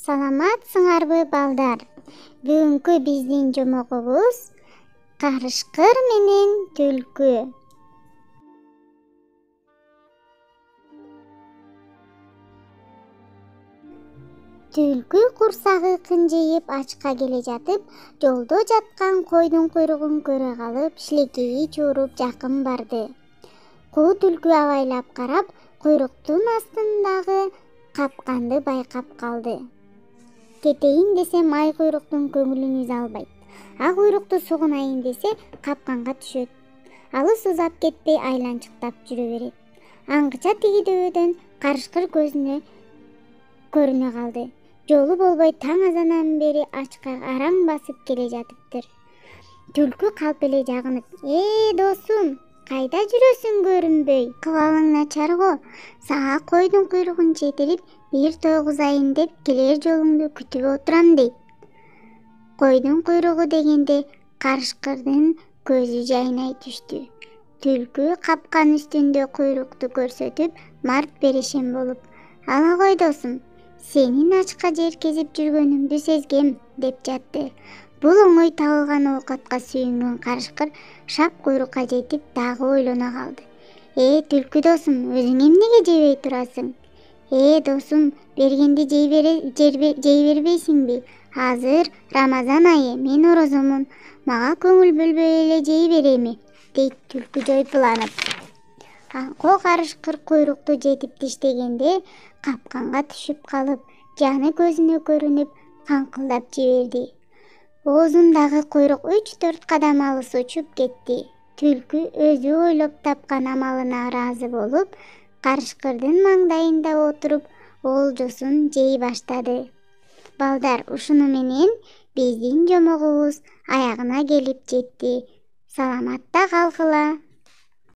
Саламатсыңарбы балдар? Бүгүнкү биздин жомогубуз карышкыр менен түлкү. Түлкү курсагы кынжыйып ачка келе жатып, жолдо жаткан койдун куйругун көрө калып, шилекейи чууруп жакын барды. Куу түлкү абайлап карап, куйруктун астындагы капканды байкап калды. Кетейин десем, ай куйруктун көңүлүн үзө албайт. А куйрукту сугунайын десе, капканга түшөт. Алыс узап кетпей айланчыктап жүрө берет. Аңгыча тиги дөбөдөн карышкыр көзүнө көрүнө калды. Жолу болбой таң азандан бери ачка араң басып келе жатыптыр. Түлкү калп эле жагынып: досум, кайда жүрөсүң көрүнбөй? Кыбалың начар го. Сага койдун куйругун четирип, бир тойгузайын деп келер жолуңду күтүп отурам дейт. Койдун куйругу дегенде карышкырдын көзү жайнай түштү. Түлкү капкан үстүндө куйрукту көрсөтүп, март беришен болуп: ала кой досум, сенин ачка жер кезип жүргөнүңдү сезгем, деп жатты. Бул оңой табылган оокатка сүйүнгөн карышкыр шап куйрукка жетип дагы ойлоно калды. Түлкү досум, өзүң эмнеге жебей турасың? Досум, бергенди жей бербейсиңби? Азыр Рамазан айы, мен орозомун. Мага көңүл бөлбөй эле жей береми? Дейт түлкү жойпуланып. Аңкоо карышкыр куйрукту жетип диштегенде капканга түшүп калып, жаны көзүнө көрүнүп, каңкылдап жиберди. Оозундагы куйрук 3-4 кадам алыс учуп кетти. Түлкү өзү ойлоп тапкан амалына ыраазы болуп, карышкырдын маңдайында отуруп, олжосун жей баштады. Балдар, ушуну менен биздин жомогубуз аягына келип жетти. Саламатта калгыла.